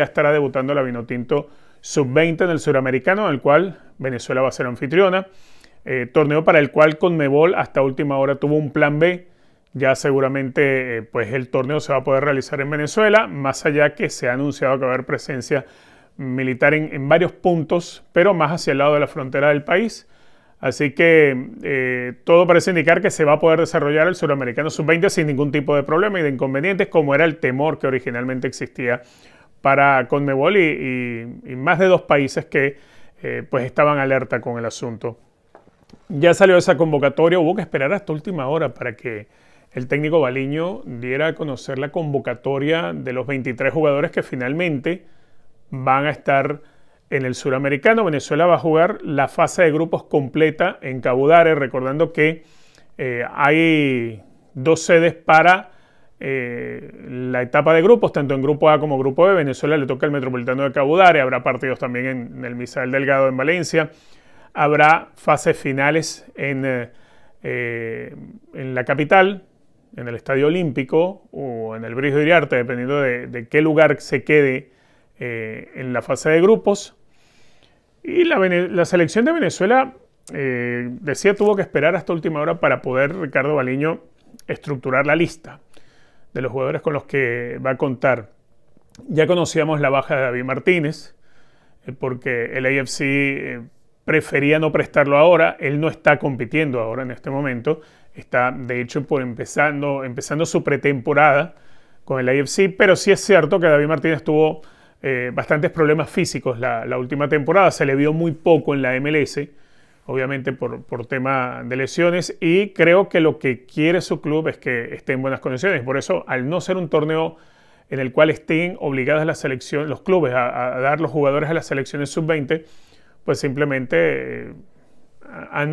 Ya estará debutando la Vinotinto Sub-20 en el Suramericano, en el cual Venezuela va a ser anfitriona. Torneo para el cual Conmebol hasta última hora tuvo un plan B. Ya seguramente pues el torneo se va a poder realizar en Venezuela, más allá que se ha anunciado que va a haber presencia militar en varios puntos, pero más hacia el lado de la frontera del país. Así que todo parece indicar que se va a poder desarrollar el Suramericano Sub-20 sin ningún tipo de problema y de inconvenientes, como era el temor que originalmente existía para Conmebol y más de 2 países que pues estaban alerta con el asunto. Ya salió esa convocatoria, hubo que esperar hasta última hora para que el técnico Baliño diera a conocer la convocatoria de los 23 jugadores que finalmente van a estar en el Suramericano. Venezuela va a jugar la fase de grupos completa en Cabudare, recordando que hay 2 sedes para la etapa de grupos, tanto en grupo A como grupo B. Venezuela le toca el Metropolitano de Cabudare, habrá partidos también en el Misael Delgado en Valencia, habrá fases finales en la capital, en el Estadio Olímpico o en el Brijo de Iriarte, dependiendo de qué lugar se quede en la fase de grupos. Y la selección de Venezuela, decía, tuvo que esperar hasta última hora para poder Ricardo Baliño estructurar la lista de los jugadores con los que va a contar. Ya conocíamos la baja de David Martínez, porque el AFC prefería no prestarlo ahora. Él no está compitiendo ahora en este momento. Está, de hecho, empezando su pretemporada con el AFC, pero sí es cierto que David Martínez tuvo bastantes problemas físicos la última temporada. Se le vio muy poco en la MLS, obviamente por tema de lesiones, y creo que lo que quiere su club es que esté en buenas condiciones. Por eso, al no ser un torneo en el cual estén obligadas los clubes a dar los jugadores a las selecciones sub-20, pues simplemente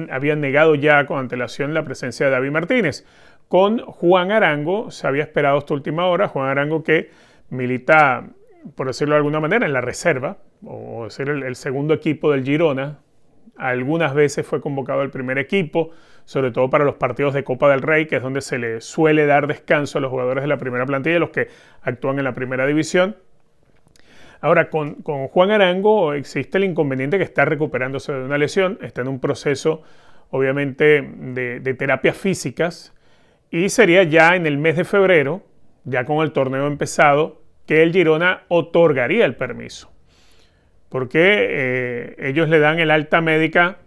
habían negado ya con antelación la presencia de David Martínez. Con Juan Arango se había esperado hasta última hora. Juan Arango, que milita, por decirlo de alguna manera, en la reserva, o decir el segundo equipo del Girona. Algunas veces fue convocado al primer equipo, sobre todo para los partidos de Copa del Rey, que es donde se le suele dar descanso a los jugadores de la primera plantilla, los que actúan en la primera división. Ahora, con Juan Arango existe el inconveniente que está recuperándose de una lesión, está en un proceso, obviamente, de terapias físicas, y sería ya en el mes de febrero, ya con el torneo empezado, que el Girona otorgaría el permiso. Porque ellos le dan el alta médica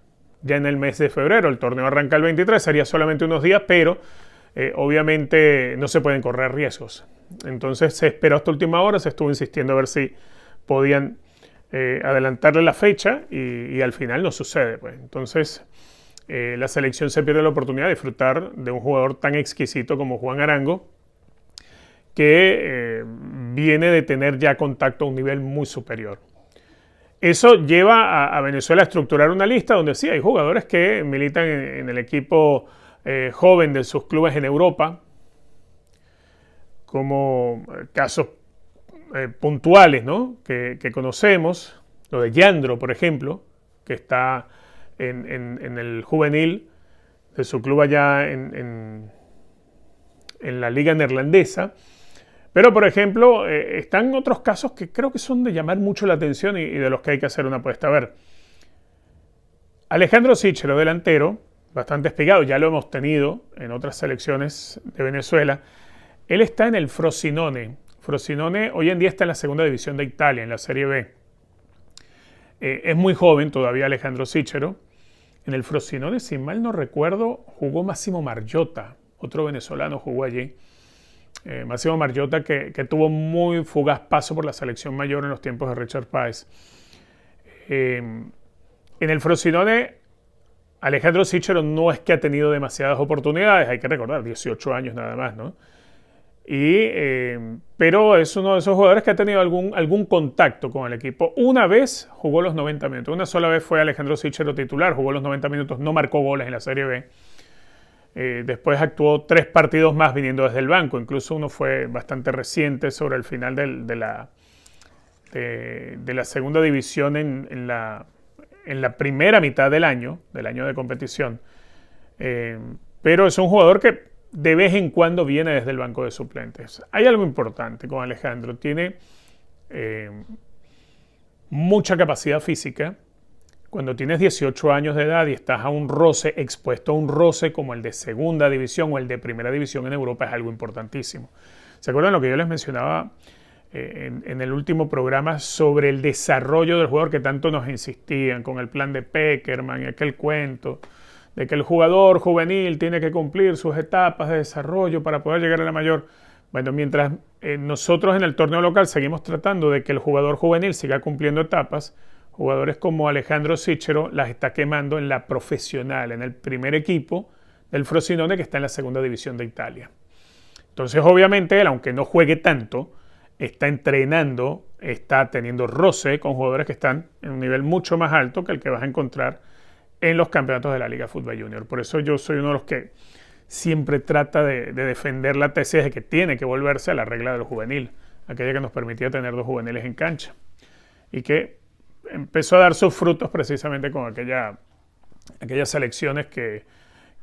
ya en el mes de febrero. El torneo arranca el 23, sería solamente unos días, pero obviamente no se pueden correr riesgos. Entonces se esperó hasta última hora, se estuvo insistiendo a ver si podían adelantarle la fecha y al final no sucede. Pues. Entonces la selección se pierde la oportunidad de disfrutar de un jugador tan exquisito como Juan Arango, que viene de tener ya contacto a un nivel muy superior. Eso lleva a Venezuela a estructurar una lista donde sí hay jugadores que militan en el equipo joven de sus clubes en Europa, como casos puntuales, ¿no? que conocemos, lo de Yandro, por ejemplo, que está en el juvenil de su club allá en la liga neerlandesa. Pero, por ejemplo, están otros casos que creo que son de llamar mucho la atención y de los que hay que hacer una apuesta. A ver, Alejandro Sichero, delantero, bastante espigado, ya lo hemos tenido en otras selecciones de Venezuela. Él está en el Frosinone. Frosinone hoy en día está en la segunda división de Italia, en la Serie B. Es muy joven todavía Alejandro Sichero. En el Frosinone, si mal no recuerdo, jugó Máximo Margiotta, otro venezolano jugó allí. Máximo Margiotta, que tuvo muy fugaz paso por la selección mayor en los tiempos de Richard Páez. En el Frosinone, Alejandro Sichero no es que ha tenido demasiadas oportunidades, hay que recordar, 18 años nada más, ¿no? Pero es uno de esos jugadores que ha tenido algún contacto con el equipo. Una vez jugó los 90 minutos, una sola vez fue Alejandro Sichero titular, jugó los 90 minutos, no marcó goles en la Serie B. Después actuó 3 partidos más viniendo desde el banco, incluso uno fue bastante reciente sobre el final de la segunda división en la primera mitad del año de competición. Pero es un jugador que de vez en cuando viene desde el banco de suplentes. Hay algo importante con Alejandro, tiene mucha capacidad física. Cuando tienes 18 años de edad y estás a un roce, expuesto a un roce como el de segunda división o el de primera división en Europa, es algo importantísimo. ¿Se acuerdan lo que yo les mencionaba en el último programa sobre el desarrollo del jugador, que tanto nos insistían con el plan de Pekerman y aquel cuento de que el jugador juvenil tiene que cumplir sus etapas de desarrollo para poder llegar a la mayor? Bueno, mientras nosotros en el torneo local seguimos tratando de que el jugador juvenil siga cumpliendo etapas, jugadores como Alejandro Cícero las está quemando en la profesional, en el primer equipo del Frosinone, que está en la segunda división de Italia. Entonces, obviamente, él, aunque no juegue tanto, está entrenando, está teniendo roce con jugadores que están en un nivel mucho más alto que el que vas a encontrar en los campeonatos de la Liga Fútbol Junior. Por eso yo soy uno de los que siempre trata de defender la tesis de que tiene que volverse a la regla del juvenil, aquella que nos permitía tener 2 juveniles en cancha, y que empezó a dar sus frutos precisamente con aquellas selecciones que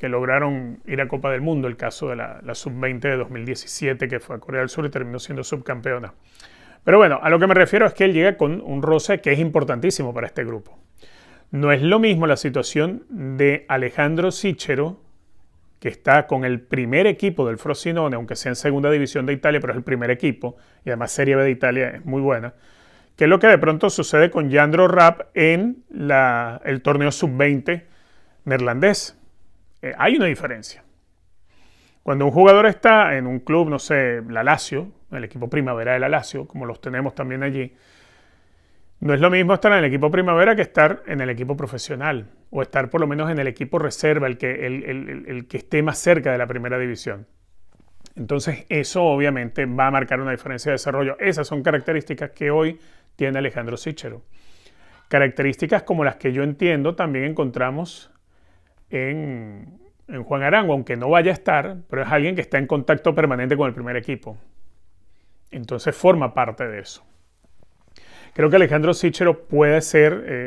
lograron ir a Copa del Mundo, el caso de la Sub-20 de 2017, que fue a Corea del Sur y terminó siendo subcampeona. Pero bueno, a lo que me refiero es que él llega con un roce que es importantísimo para este grupo. No es lo mismo la situación de Alejandro Cícero, que está con el primer equipo del Frosinone, aunque sea en segunda división de Italia, pero es el primer equipo, y además Serie B de Italia es muy buena, que es lo que de pronto sucede con Jandro Rapp en el torneo Sub-20 neerlandés. Hay una diferencia. Cuando un jugador está en un club, no sé, la Lazio, el equipo primavera de la Lazio, como los tenemos también allí, no es lo mismo estar en el equipo primavera que estar en el equipo profesional, o estar por lo menos en el equipo reserva, el que esté más cerca de la primera división. Entonces eso obviamente va a marcar una diferencia de desarrollo. Esas son características que hoy tiene Alejandro Cícero. Características como las que yo entiendo también encontramos en Juan Arango, aunque no vaya a estar, pero es alguien que está en contacto permanente con el primer equipo. Entonces forma parte de eso. Creo que Alejandro Cícero puede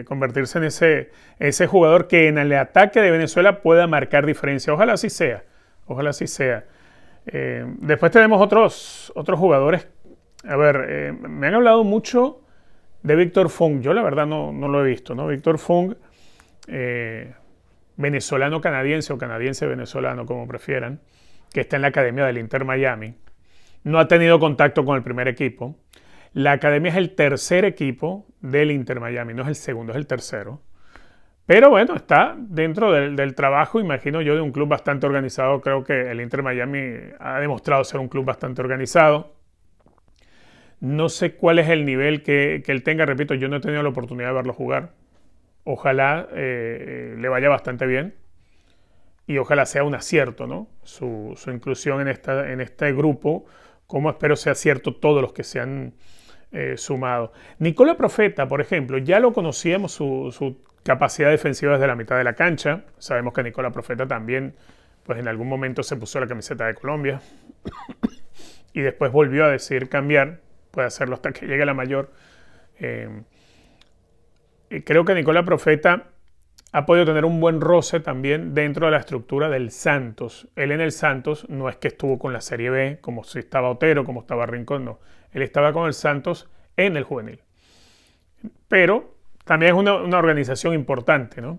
convertirse en ese jugador que en el ataque de Venezuela pueda marcar diferencia. Ojalá así sea. Ojalá así sea. Después tenemos otros jugadores. A ver, me han hablado mucho de Víctor Funk. Yo la verdad no lo he visto, ¿no? Víctor Funk, venezolano-canadiense o canadiense-venezolano, como prefieran, que está en la academia del Inter Miami. No ha tenido contacto con el primer equipo. La academia es el tercer equipo del Inter Miami, no es el segundo, es el tercero. Pero bueno, está dentro del trabajo, imagino yo, de un club bastante organizado. Creo que el Inter Miami ha demostrado ser un club bastante organizado. No sé cuál es el nivel que él tenga. Repito, yo no he tenido la oportunidad de verlo jugar. Ojalá le vaya bastante bien y ojalá sea un acierto, ¿no? Su inclusión en este grupo, como espero sea cierto todos los que se han sumado. Nicola Profeta, por ejemplo, ya lo conocíamos, su capacidad defensiva desde la mitad de la cancha. Sabemos que Nicola Profeta también, pues en algún momento se puso la camiseta de Colombia y después volvió a decidir cambiar. Puede hacerlo hasta que llegue a la mayor. Creo que Nicola Profeta ha podido tener un buen roce también dentro de la estructura del Santos. Él en el Santos no es que estuvo con la Serie B, como si estaba Otero, como estaba Rincón, no. Él estaba con el Santos en el juvenil. Pero también es una organización importante, ¿no?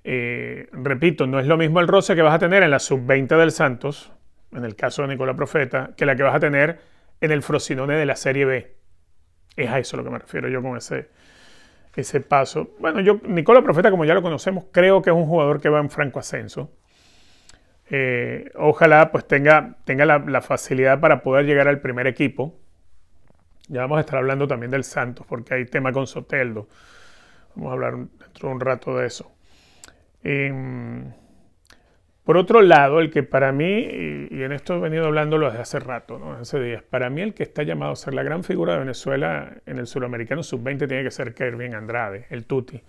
Repito, no es lo mismo el roce que vas a tener en la Sub-20 del Santos, en el caso de Nicola Profeta, que la que vas a tener en el Frosinone de la Serie B. Es a eso a lo que me refiero yo con ese paso. Bueno, Nicola Profeta, como ya lo conocemos, creo que es un jugador que va en franco ascenso. Ojalá pues tenga la facilidad para poder llegar al primer equipo. Ya vamos a estar hablando también del Santos, porque hay tema con Soteldo. Vamos a hablar dentro de un rato de eso. Por otro lado, el que para mí, y en esto he venido hablándolo desde hace rato, ¿no? Hace días, para mí el que está llamado a ser la gran figura de Venezuela en el Suramericano Sub-20 tiene que ser Kervin Andrade, el Tuti.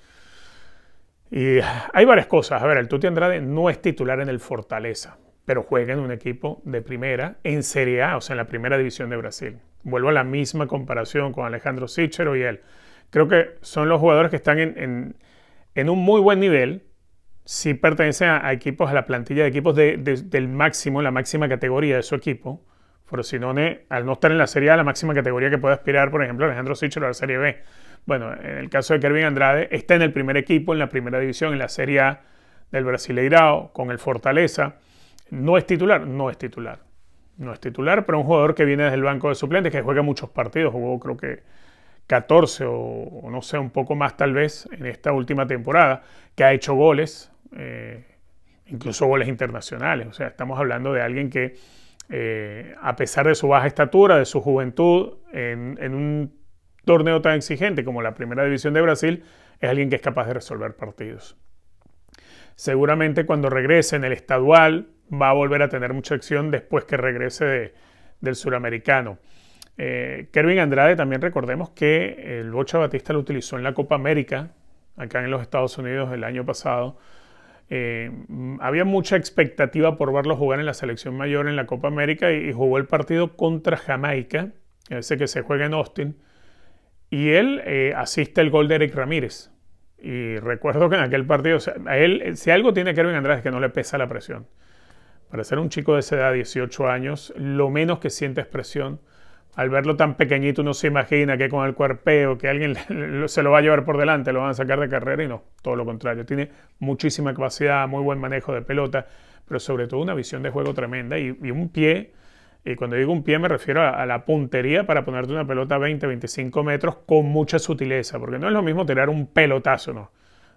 Y hay varias cosas. A ver, el Tuti Andrade no es titular en el Fortaleza, pero juega en un equipo de primera en Serie A, o sea, en la primera división de Brasil. Vuelvo a la misma comparación con Alejandro Cícero y él. Creo que son los jugadores que están en un muy buen nivel. Sí pertenecen a equipos, a la plantilla de equipos del máximo, la máxima categoría de su equipo. Frosinone, al no estar en la Serie A, la máxima categoría que puede aspirar, por ejemplo, Alejandro Sichel a la Serie B. Bueno, en el caso de Kervin Andrade, está en el primer equipo, en la primera división, en la Serie A del Brasileirao, con el Fortaleza. No es titular, no es titular. No es titular, pero un jugador que viene desde el banco de suplentes, que juega muchos partidos, jugó creo que 14 o no sé, un poco más tal vez en esta última temporada, que ha hecho goles, incluso goles internacionales. O sea, estamos hablando de alguien que, a pesar de su baja estatura, de su juventud, en un torneo tan exigente como la Primera División de Brasil, es alguien que es capaz de resolver partidos. Seguramente cuando regrese en el estadual va a volver a tener mucha acción después que regrese del suramericano. Kervin Andrade también recordemos que el Bocha Batista lo utilizó en la Copa América, acá en los Estados Unidos el año pasado. Había mucha expectativa por verlo jugar en la selección mayor en la Copa América y jugó el partido contra Jamaica, ese que se juega en Austin, y él asiste el gol de Eric Ramírez. Y recuerdo que en aquel partido, o sea, a él, si algo tiene Kervin Andrade es que no le pesa la presión. Para ser un chico de esa edad, 18 años, lo menos que siente es presión. Al verlo tan pequeñito uno se imagina que con el cuerpeo, que alguien se lo va a llevar por delante, lo van a sacar de carrera, y no, todo lo contrario. Tiene muchísima capacidad, muy buen manejo de pelota, pero sobre todo una visión de juego tremenda y un pie. Y cuando digo un pie me refiero a la puntería para ponerte una pelota a 20, 25 metros con mucha sutileza, porque no es lo mismo tirar un pelotazo, ¿no?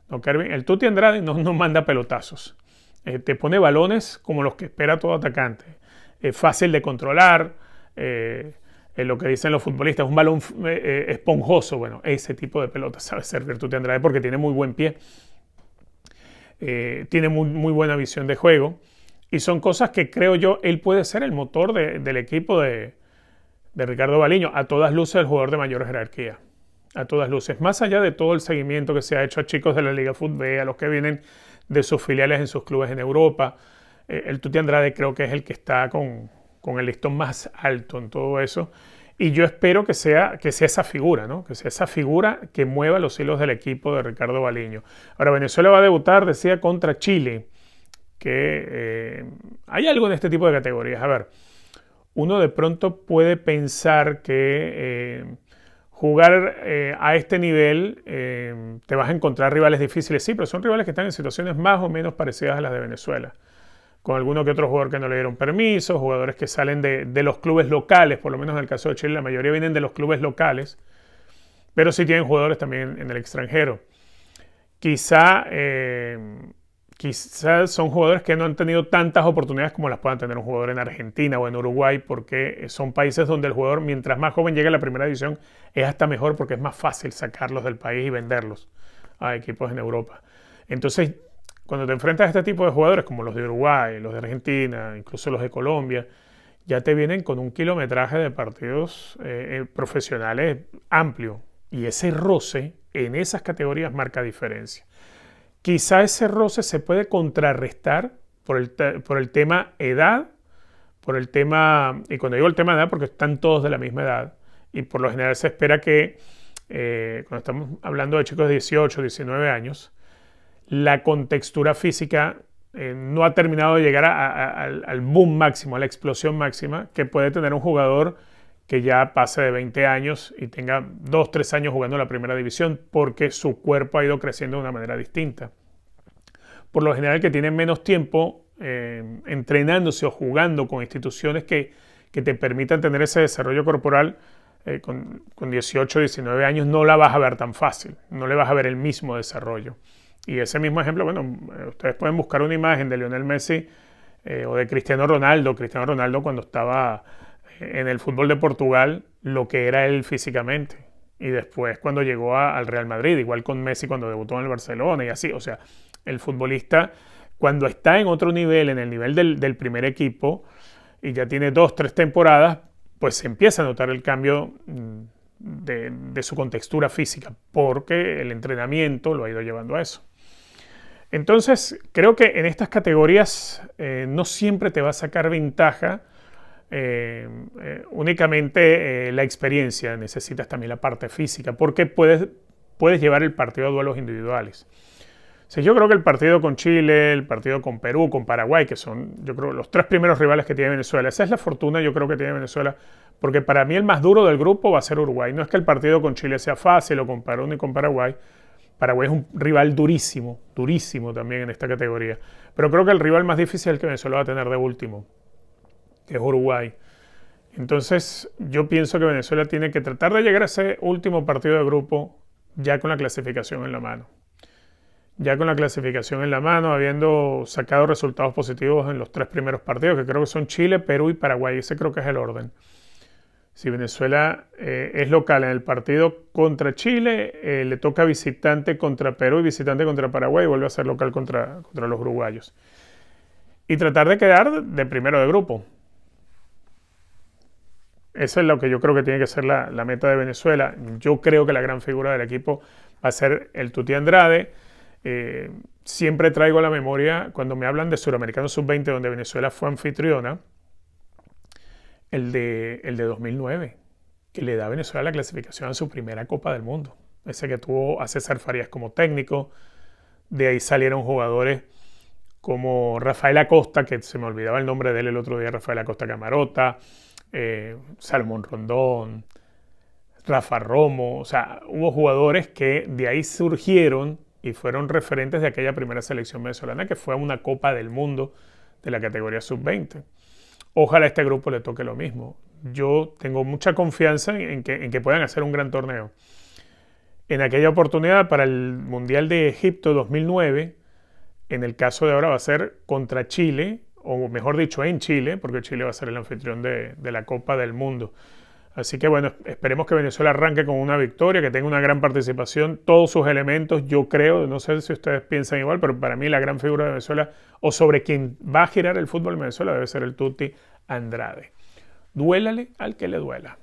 No, Kervin, el Tuti Andrade no manda pelotazos. Te pone balones como los que espera todo atacante. Fácil de controlar, lo que dicen los futbolistas, un balón esponjoso. Bueno, ese tipo de pelota sabe servir Tuti Andrade porque tiene muy buen pie. Tiene muy buena visión de juego. Y son cosas que creo yo, él puede ser el motor del equipo de Ricardo Baliño. A todas luces, el jugador de mayor jerarquía. A todas luces. Más allá de todo el seguimiento que se ha hecho a chicos de la Liga Fútbol, a los que vienen de sus filiales en sus clubes en Europa, el Tuti Andrade creo que es el que está con el listón más alto en todo eso. Y yo espero que sea esa figura, ¿no? Que sea esa figura que mueva los hilos del equipo de Ricardo Baliño. Ahora, Venezuela va a debutar, decía, contra Chile. Que hay algo en este tipo de categorías. A ver, uno de pronto puede pensar que jugar a este nivel te vas a encontrar rivales difíciles. Sí, pero son rivales que están en situaciones más o menos parecidas a las de Venezuela. Con alguno que otro jugador que no le dieron permiso, jugadores que salen de los clubes locales, por lo menos en el caso de Chile la mayoría vienen de los clubes locales, pero sí tienen jugadores también en el extranjero. Quizás son jugadores que no han tenido tantas oportunidades como las puedan tener un jugador en Argentina o en Uruguay, porque son países donde el jugador, mientras más joven llegue a la primera división, es hasta mejor porque es más fácil sacarlos del país y venderlos a equipos en Europa. Entonces, cuando te enfrentas a este tipo de jugadores, como los de Uruguay, los de Argentina, incluso los de Colombia, ya te vienen con un kilometraje de partidos profesionales amplio. Y ese roce en esas categorías marca diferencia. Quizá ese roce se puede contrarrestar por el tema edad, por el tema, y cuando digo el tema edad, porque están todos de la misma edad, y por lo general se espera que, cuando estamos hablando de chicos de 18, 19 años, la contextura física no ha terminado de llegar al boom máximo, a la explosión máxima que puede tener un jugador que ya pase de 20 años y tenga 2, 3 años jugando en la primera división, porque su cuerpo ha ido creciendo de una manera distinta. Por lo general, que tienen menos tiempo entrenándose o jugando con instituciones que te permitan tener ese desarrollo corporal, con 18, 19 años no la vas a ver tan fácil, no le vas a ver el mismo desarrollo. Y ese mismo ejemplo, bueno, ustedes pueden buscar una imagen de Lionel Messi o de Cristiano Ronaldo. Cristiano Ronaldo, cuando estaba en el fútbol de Portugal, lo que era él físicamente, y después cuando llegó al Real Madrid, igual con Messi cuando debutó en el Barcelona y así. O sea, el futbolista cuando está en otro nivel, en el nivel del primer equipo, y ya tiene 2, 3 temporadas, pues se empieza a notar el cambio de su contextura física, porque el entrenamiento lo ha ido llevando a eso. Entonces, creo que en estas categorías no siempre te va a sacar ventaja únicamente la experiencia, necesitas también la parte física, porque puedes llevar el partido a duelos individuales. Sí, yo creo que el partido con Chile, el partido con Perú, con Paraguay, que son, yo creo, los tres primeros rivales que tiene Venezuela. Esa es la fortuna, yo creo, que tiene Venezuela, porque para mí el más duro del grupo va a ser Uruguay. No es que el partido con Chile sea fácil o con Perú ni con Paraguay. Paraguay es un rival durísimo, durísimo también en esta categoría. Pero creo que el rival más difícil es el que Venezuela va a tener de último, que es Uruguay. Entonces, yo pienso que Venezuela tiene que tratar de llegar a ese último partido de grupo ya con la clasificación en la mano. Ya con la clasificación en la mano, habiendo sacado resultados positivos en los tres primeros partidos, que creo que son Chile, Perú y Paraguay. Ese creo que es el orden. Si Venezuela es local en el partido contra Chile, le toca visitante contra Perú y visitante contra Paraguay y vuelve a ser local contra los uruguayos. Y tratar de quedar de primero de grupo. Eso es lo que yo creo que tiene que ser la meta de Venezuela. Yo creo que la gran figura del equipo va a ser el Tuti Andrade. Siempre traigo a la memoria, cuando me hablan de Suramericano Sub-20, donde Venezuela fue anfitriona, el de 2009, que le da a Venezuela la clasificación a su primera Copa del Mundo. Ese que tuvo a César Farías como técnico. De ahí salieron jugadores como Rafael Acosta, que se me olvidaba el nombre de él el otro día, Rafael Acosta Camarota, Salomón Rondón, Rafa Romo. O sea, hubo jugadores que de ahí surgieron y fueron referentes de aquella primera selección venezolana que fue a una Copa del Mundo de la categoría Sub-20. Ojalá a este grupo le toque lo mismo. Yo tengo mucha confianza en que puedan hacer un gran torneo. En aquella oportunidad para el Mundial de Egipto 2009, en el caso de ahora va a ser contra Chile, o mejor dicho en Chile, porque Chile va a ser el anfitrión de la Copa del Mundo. Así que bueno, esperemos que Venezuela arranque con una victoria, que tenga una gran participación, todos sus elementos, yo creo, no sé si ustedes piensan igual, pero para mí la gran figura de Venezuela, o sobre quien va a girar el fútbol en Venezuela, debe ser el Tuti Andrade. Duélale al que le duela.